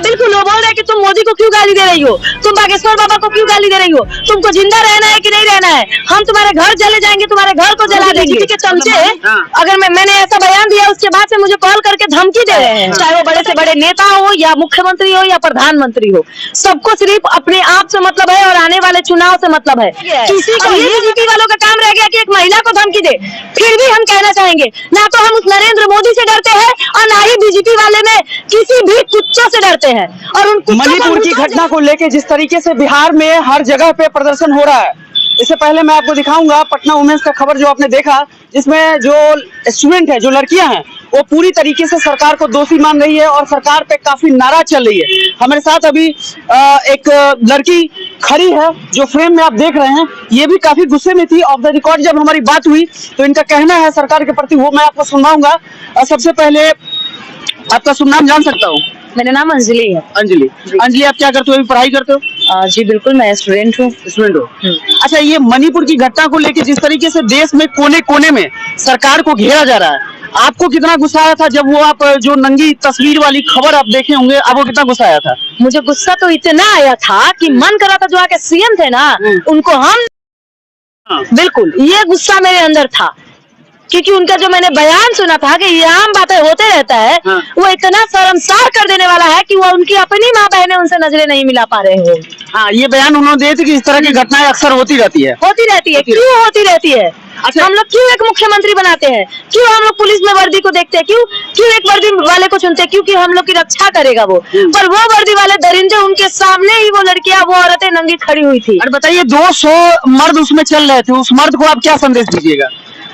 बिल्कुल वो बोल रहे हैं कि तुम मोदी को क्यों गाली दे रही हो, तुम बागेश्वर बाबा को क्यों गाली दे रही हो, तुमको जिंदा रहना है कि नहीं रहना है, हम तुम्हारे घर चले जाएंगे, तुम्हारे घर को जला देंगे के चलते अगर मैंने ऐसा बयान दिया उसके बाद से मुझे कॉल करके धमकी दे रहे हैं, चाहे वो बड़े से बड़े नेता हो या मुख्यमंत्री हो या प्रधानमंत्री हो, सबको सिर्फ अपने आप से मतलब है और आने वाले चुनाव से मतलब है। किसी को बीजेपी वालों का काम रह गया कि एक महिला को धमकी दे, फिर भी हम कहना चाहेंगे ना तो हम उस नरेंद्र मोदी से डरते हैं और ना ही बीजेपी वाले में किसी भी कुत्तों से डरते हैं। और उन मणिपुर की घटना को लेकर जिस तरीके से बिहार में हर जगह पे प्रदर्शन हो रहा है, इससे पहले मैं आपको दिखाऊंगा पटना वुमेन्स का खबर जो आपने देखा, जिसमें जो स्टूडेंट है, जो लड़कियां हैं, वो पूरी तरीके से सरकार को दोषी मान रही है और सरकार पे काफी नाराज चल रही है। हमारे साथ अभी एक लड़की खड़ी है जो फ्रेम में आप देख रहे हैं, ये भी काफी गुस्से में थी। ऑफ द रिकॉर्ड जब हमारी बात हुई तो इनका कहना है सरकार के प्रति, वो मैं आपको सुनाऊंगा। सबसे पहले आपका शुभ नाम जान सकता हूँ? मेरा नाम अंजलि है। अंजलि, आप क्या करते हो? अभी पढ़ाई करते हो? जी बिल्कुल, मैं स्टूडेंट हूँ। अच्छा, ये मणिपुर की घटना को लेकर जिस तरीके से देश में कोने कोने में सरकार को घेरा जा रहा है, आपको कितना गुस्सा आया था जब वो आप जो नंगी तस्वीर वाली खबर आप देखे होंगे, आपको कितना गुस्सा आया था? मुझे गुस्सा तो इतना आया था कि मन कर रहा था जो आके सीएम थे ना उनको हम बिल्कुल, ये गुस्सा मेरे अंदर था क्योंकि उनका जो मैंने बयान सुना था कि ये आम बातें होते रहता है, वो इतना शर्मसार कर देने वाला है कि वो उनकी अपनी माँ बहनें उनसे नजरें नहीं मिला पा रहे हो। हाँ, ये बयान उन्होंने दिए थे कि इस तरह की घटनाएं अक्सर होती रहती है। क्यों होती रहती है? अच्छा, हम लोग क्यों एक मुख्यमंत्री बनाते हैं? क्यों हम लोग पुलिस में वर्दी को देखते हैं? क्यों एक वर्दी वाले को चुनते हैं? क्योंकि हम लोग की रक्षा करेगा वो। पर वो वर्दी वाले दरिंदे, उनके सामने ही वो लड़कियां, वो औरतें नंगी खड़ी हुई थी। अरे बताइए, 200 मर्द उसमें चल रहे थे, उस मर्द को आप क्या संदेश दीजिएगा?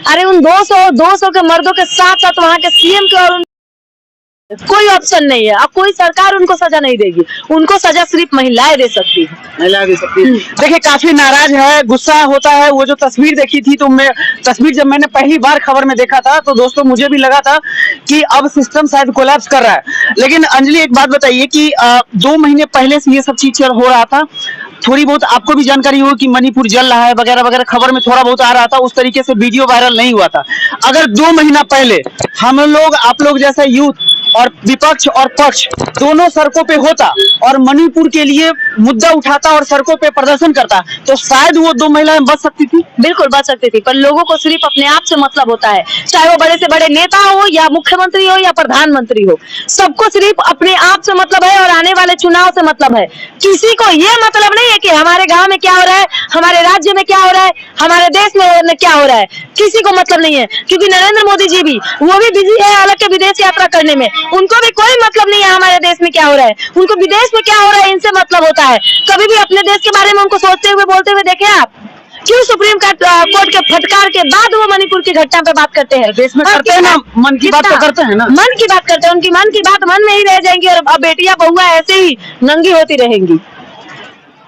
अरे उन 200 के मर्दों के साथ साथ वहाँ के सीएम के और कोई ऑप्शन नहीं है। अब कोई सरकार उनको सजा नहीं देगी, उनको सजा सिर्फ महिलाएं दे सकती है। महिलाएं दे सकती है। देखिए, काफी नाराज है, गुस्सा होता है। वो जो तस्वीर देखी थी, तो मैं तस्वीर जब मैंने पहली बार खबर में देखा था तो दोस्तों मुझे भी लगा था कि अब सिस्टम शायद कोलैप्स कर रहा है। लेकिन अंजलि, एक बात बताइए कि 2 महीने पहले से ये सब चीज हो रहा था, थोड़ी बहुत आपको भी जानकारी हो कि मणिपुर जल रहा है वगैरह वगैरह, खबर में थोड़ा बहुत आ रहा था, उस तरीके से वीडियो वायरल नहीं हुआ था। अगर 2 महीना पहले हम लोग, आप लोग जैसा यूथ और विपक्ष और पक्ष दोनों सड़कों पे होता और मणिपुर के लिए मुद्दा उठाता और सड़कों पे प्रदर्शन करता, तो शायद वो 2 महिलाएं बच सकती थी। बिल्कुल बच सकती थी, पर लोगों को सिर्फ अपने आप से मतलब होता है, चाहे वो बड़े से बड़े नेता हो या मुख्यमंत्री हो या प्रधानमंत्री हो, सबको सिर्फ अपने आप से मतलब है और आने वाले चुनाव से मतलब है। किसी को ये मतलब नहीं है कि हमारे गाँव में क्या हो रहा है, हमारे राज्य में क्या हो रहा है, हमारे देश में क्या हो रहा है, किसी को मतलब नहीं है। क्योंकि नरेंद्र मोदी जी भी, वो भी बिजी है अलग के विदेश यात्रा करने में, उनको भी कोई मतलब नहीं है हमारे देश में क्या हो रहा है, उनको विदेश में क्या हो रहा है इनसे मतलब होता है। कभी भी अपने देश के बारे में उनको सोचते हुए बोलते हुए देखे आप? क्यों सुप्रीम कोर्ट के फटकार के बाद वो मणिपुर की घटना पे बात करते हैं? देश में करते हैं ना, मन की बात तो करते हैं ना, मन की बात करते हैं। उनकी मन की बात मन में ही रह जाएंगी और अब बेटियां बहुआ ऐसे ही नंगी होती रहेंगी।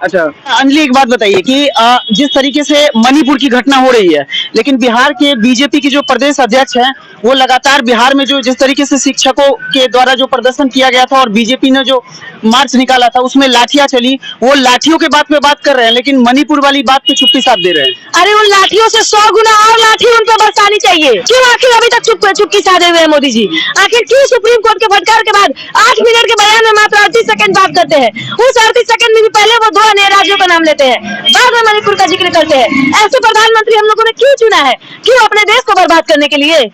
अच्छा अंजलि, एक बात बताइए कि जिस तरीके से मणिपुर की घटना हो रही है, लेकिन बिहार के बीजेपी के जो प्रदेश अध्यक्ष हैं, वो लगातार बिहार में जो जिस तरीके से शिक्षकों के द्वारा जो प्रदर्शन किया गया था और बीजेपी ने जो मार्च निकाला था उसमें लाठियां चली, वो लाठियों के बात पे बात कर रहे हैं, लेकिन मणिपुर वाली बात पे चुप्पी साध दे रहे हैं। अरे उन लाठियों से 100 गुना और लाठी उन पर बरसानी चाहिए। क्यों आखिर अभी तक चुप्पी साधे हुए हैं मोदी जी? आखिर क्यों सुप्रीम कोर्ट के फटकार के बाद 8 मिनट के बयान में मात्र 38 सेकंड बात करते हैं? उस 38 सेकंड में भी पहले वो 2 अन्य राज्यों का नाम लेते हैं, बाद में मणिपुर का जिक्र करते हैं। ऐसे प्रधानमंत्री हम लोगों ने क्यों चुना है? क्यों? अपने देश को बर्बाद करने के लिए।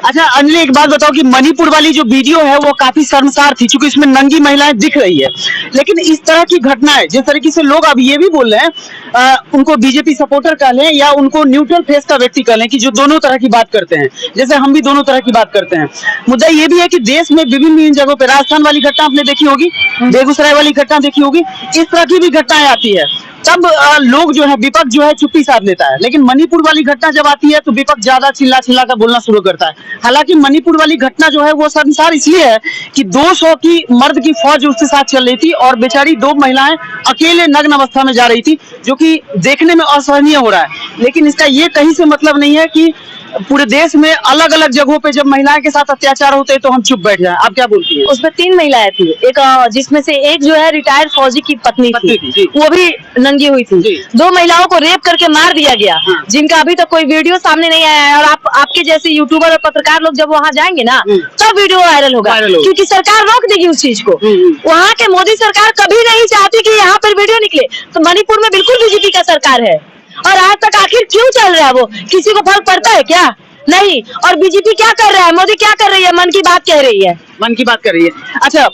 अच्छा अंजलि, एक बात बताओ कि मणिपुर वाली जो वीडियो है वो काफी शर्मसार थी, क्योंकि इसमें नंगी महिलाएं दिख रही है, लेकिन इस तरह की घटनाएं जिस तरीके से लोग अब ये भी बोल रहे हैं, उनको बीजेपी सपोर्टर कह लें या उनको न्यूट्रल फेस का व्यक्ति कह लें, कि जो दोनों तरह की बात करते हैं, जैसे हम भी दोनों तरह की बात करते हैं। मुद्दा ये भी है कि देश में विभिन्न जगहों पर, राजस्थान वाली घटना आपने देखी होगी, बेगूसराय वाली घटना देखी होगी, इस तरह की भी घटनाएं आती है, तब लोग जो है, विपक्ष जो है चुप्पी साध लेता है। लेकिन मणिपुर वाली घटना जब आती है तो विपक्ष ज्यादा चिल्ला चिल्ला कर बोलना शुरू करता है। हालांकि मणिपुर वाली घटना जो है वो शर्मसार इसलिए है कि 200 की मर्द की फौज उसके साथ चल रही थी और बेचारी 2 महिलाएं अकेले नग्न अवस्था में जा रही थी, जो कि देखने में असहनीय हो रहा है। लेकिन इसका ये कहीं से मतलब नहीं है कि पूरे देश में अलग अलग जगहों पे जब महिलाएं के साथ अत्याचार होते हैं तो हम चुप बैठ जाएं, आप क्या बोलती हैं? उसमें 3 महिलाएं थी, एक जिसमें से एक जो है रिटायर्ड फौजी की पत्नी पत्नी थी, जी। थी, वो भी नंगी हुई थी। जी। 2 महिलाओं को रेप करके मार दिया गया, हाँ। जिनका अभी तक कोई वीडियो सामने नहीं आया है। और आपके जैसे यूट्यूबर और पत्रकार लोग जब वहाँ जाएंगे ना, तब वीडियो वायरल होगा, क्योंकि सरकार रोक देगी उस चीज को। वहाँ के मोदी सरकार कभी नहीं चाहती कि यहाँ पर वीडियो निकले। तो मणिपुर में बिल्कुल बीजेपी का सरकार है, और आज तक आखिर क्यों चल रहा है वो? किसी को फर्क पड़ता है क्या? नहीं। और बीजेपी क्या कर रहा है, मोदी क्या कर रही है? मन की बात कह रही है, मन की बात कर रही है। अच्छा,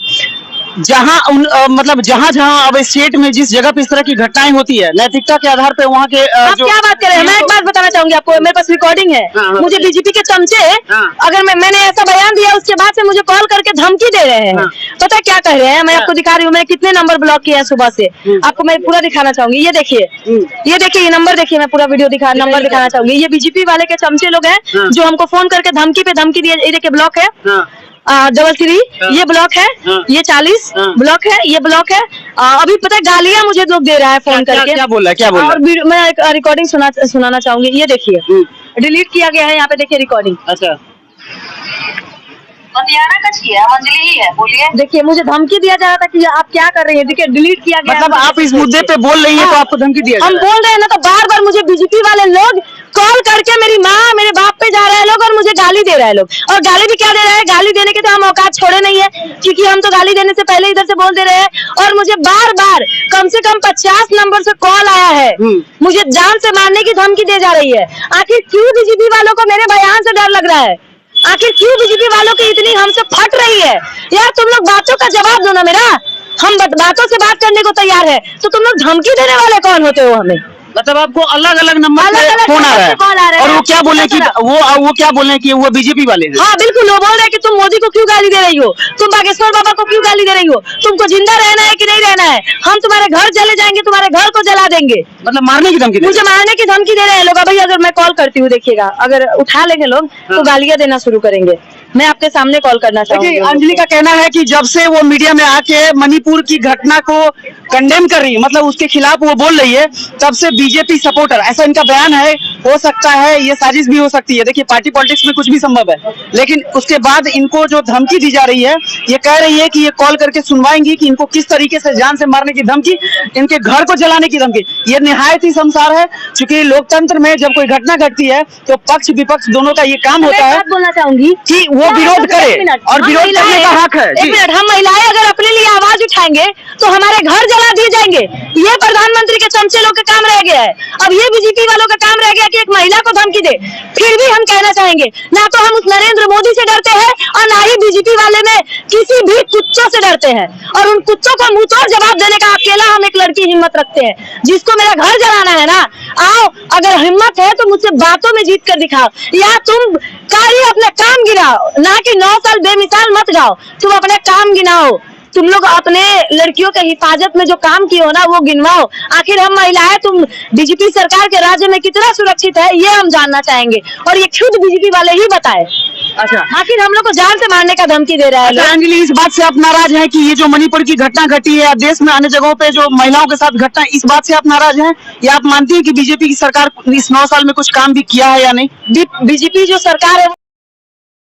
मतलब जहाँ अब स्टेट में जिस जगह पे इस तरह की घटनाएं होती है, नैतिकता के आधार पे वहाँ के आप क्या बात कर रहे हैं? मैं एक बात बताना चाहूंगी आपको, मेरे पास रिकॉर्डिंग है। हाँ। मुझे बीजेपी के चमचे, अगर मैंने ऐसा बयान दिया, उसके बाद से मुझे कॉल करके धमकी दे रहे हैं। हाँ। पता है क्या कह रहे हैं? मैं आपको दिखा रही हूँ, मैंने कितने नंबर ब्लॉक किए हैं सुबह से। आपको मैं पूरा दिखाना चाहूंगी। ये देखिए, ये नंबर देखिए, मैं पूरा वीडियो नंबर दिखाना चाहूंगी। ये बीजेपी वाले के चमचे लोग हैं जो हमको फोन करके धमकी पे धमकी दिए। ये देखिए ब्लॉक है 33, ये ब्लॉक है, ये 40 ब्लॉक है, ये ब्लॉक है। अभी पता है गालियां मुझे लोग दे रहा है फोन करके। क्या बोल रहा है? और मैं एक रिकॉर्डिंग सुनाना चाहूंगी। ये देखिए, डिलीट किया गया है, यहाँ पे देखिए रिकॉर्डिंग। अच्छा, अंजलि ही है, बोलिए। देखिए, मुझे धमकी दिया जा रहा था कि आप क्या कर रही है। देखिए, डिलीट किया गया। मतलब आप इस मुद्दे पे बोल रही हैं तो आपको धमकी दिया हम बोल रहे हैं ना, तो बार बार मुझे बीजेपी वाले लोग कॉल करके मेरी माँ मेरे बाप पे जा रहे हैं लोग, और मुझे गाली दे रहे हैं लोग। और गाली भी क्या दे रहे हैं? गाली देने के तो हम औकात छोड़े नहीं है, क्योंकि हम तो गाली देने से पहले इधर से बोल दे रहे हैं। और मुझे बार बार कम से कम 50 नंबर से कॉल आया है, मुझे जान से मारने की धमकी दी जा रही है। आखिर क्यों बीजेपी वालों को मेरे बयान से डर लग रहा है? आखिर क्यों बीजेपी वालों की इतनी हमसे फट रही है? यार तुम लोग बातों का जवाब दो ना मेरा। हम बातों से बात करने को तैयार है, तो तुम लोग धमकी देने वाले कौन होते हो हमें? मतलब आपको अलग अलग नंबर से फोन आ रहा है, और वो क्या बोले कि वो क्या बोले कि वो बीजेपी वाले हैं? हाँ बिल्कुल, वो बोल रहे हैं कि तुम मोदी को क्यों गाली दे रही हो, तुम बागेश्वर बाबा को क्यों गाली दे रही हो, तुमको जिंदा रहना है कि नहीं रहना है, हम तुम्हारे घर चले जाएंगे, तुम्हारे घर को जला देंगे। मतलब मारने की धमकी? मुझे मारने की धमकी दे रहे हैं लोग। भाई अगर मैं कॉल करती हूँ, देखिएगा, अगर उठा लेंगे लोग तो गालियां देना शुरू करेंगे। मैं आपके सामने कॉल करना चाहूंगी। अंजलि का कहना है कि जब से वो मीडिया में आके मणिपुर की घटना को कंडेम कर रही है, मतलब उसके खिलाफ वो बोल रही है, तब से बीजेपी सपोर्टर, ऐसा इनका बयान है। हो सकता है ये साजिश भी हो सकती है। देखिए, पार्टी पॉलिटिक्स में कुछ भी संभव है, लेकिन उसके बाद इनको जो धमकी दी जा रही है, ये कह रही है कि ये कॉल करके सुनवाएंगी कि इनको किस तरीके से जान से मारने की धमकी, इनके घर को जलाने की धमकी। ये निहायत ही शर्मसार है, क्योंकि लोकतंत्र में जब कोई घटना घटती है तो पक्ष विपक्ष दोनों का ये काम होता है बोलना चाहूंगी कि वो विरोध करे, और विरोध करने का हक है। एक मिनट, हम महिलाएं अगर अपने लिए आवाज उठाएंगे तो हमारे घर जला दिए जाएंगे। ये प्रधानमंत्री के चमचे लोग का काम रह गया है। अब ये बीजेपी वालों का काम रह गया कि एक महिला को धमकी दे। फिर भी हम कहना चाहेंगे, ना तो हम उस नरेंद्र मोदी से डरते हैं, और ना ही बीजेपी वाले में किसी भी कुत्तों से डरते हैं। और उन कुत्तों को मुंहतोड़ जवाब देने का अकेला हम एक लड़की हिम्मत रखते हैं। जिसको मेरा घर जलाना है ना, आओ, अगर हिम्मत है तो मुझसे बातों में जीत कर दिखाओ, या तुम कार्य अपना काम गिनाओ, ना कि 9 साल बेमिसाल मत जाओ। तुम अपने काम गिनाओ, तुम लोग अपने लड़कियों के हिफाजत में जो काम किए हो ना, वो गिनवाओ। आखिर हम महिलाएं तुम बीजेपी सरकार के राज्य में कितना सुरक्षित है, ये हम जानना चाहेंगे, और ये खुद बीजेपी वाले ही बताए। अच्छा, आखिर हम लोग को जान से मारने का धमकी दे रहा है। अच्छा अंजलि, इस बात से आप नाराज हैं कि ये जो मणिपुर की घटना घटी है, देश में अन्य जगहों पे जो महिलाओं के साथ घटना, इस बात से आप नाराज हैं, या आप मानती हैं कि बीजेपी की सरकार इस 9 साल में कुछ काम भी किया है या नहीं? बीजेपी जो सरकार है,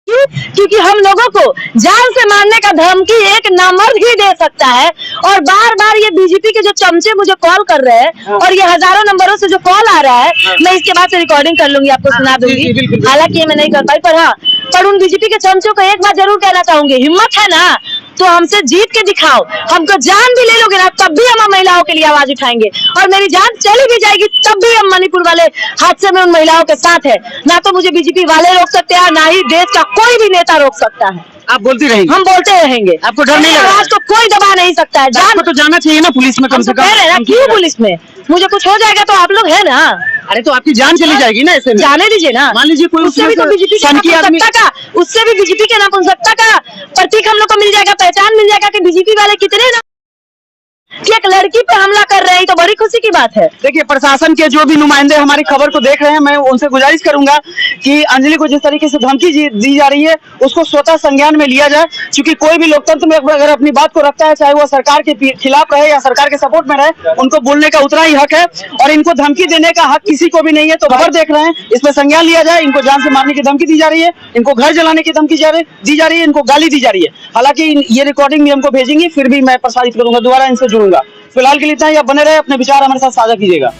क्योंकि हम लोगों को जान से मारने का धमकी एक नामर्द ही दे सकता है। और बार बार ये बीजेपी के जो चमचे मुझे कॉल कर रहे हैं, और ये हजारों नंबरों से जो कॉल आ रहा है, मैं इसके बाद से रिकॉर्डिंग कर लूंगी, आपको सुना दूंगी। हालांकि ये मैं नहीं कर पाई, पर हाँ, पर उन बीजेपी के चमचों को एक बात जरूर कहना चाहूंगी, हिम्मत है ना तो हमसे जीत के दिखाओ। हमको जान भी ले लोगे ना, तब भी हम महिलाओं के लिए आवाज उठाएंगे, और मेरी जान चली भी जाएगी तब भी हम मणिपुर वाले हादसे में उन महिलाओं के साथ है। ना तो मुझे बीजेपी वाले रोक सकते हैं, ना ही देश का कोई भी नेता रोक सकता है। आप बोलती रहेंगी? हम बोलते रहेंगे। आपको डर नहीं लगा? आवाज को कोई दबा नहीं सकता है। जान तो जाना चाहिए ना पुलिस में, कम से कम। कह रहे हैं क्यों पुलिस में? मुझे कुछ हो जाएगा तो आप लोग है ना। अरे तो आपकी जान चली जाएगी ना ऐसे में। जाने दीजिए ना। मान लीजिए कोई उससे भी तो बीजेपी के नपुंसकता का प्रतीक हम लोग को मिल जाएगा, पहचान मिल जाएगा कि बीजेपी वाले कितने ना कि एक लड़की पे हमला कर रहे हैं, तो बड़ी खुशी की बात है। देखिए, प्रशासन के जो भी नुमाइंदे हमारी खबर को देख रहे हैं, मैं उनसे गुजारिश करूंगा कि अंजलि को जिस तरीके से धमकी दी जा रही है उसको स्वतः संज्ञान में लिया जाए, क्योंकि कोई भी लोकतंत्र में अगर अपनी बात को रखता है, चाहे वो सरकार के खिलाफ रहे या सरकार के सपोर्ट में रहे, उनको बोलने का उतना ही हक है और इनको धमकी देने का हक किसी को भी नहीं है। तो खबर देख रहे हैं, इस पर संज्ञान लिया जाए। इनको जान से मारने की धमकी दी जा रही है, इनको घर जलाने की धमकी दी जा रही है, इनको गाली दी जा रही है। हालांकि ये रिकॉर्डिंग भी हमको भेजेंगी, फिर भी मैं प्रसारित करूंगा, दोबारा इनसे जुड़ूंगा। फिलहाल के लिए इतना ही। आप बने रहे, अपने विचार हमारे साथ साझा कीजिएगा।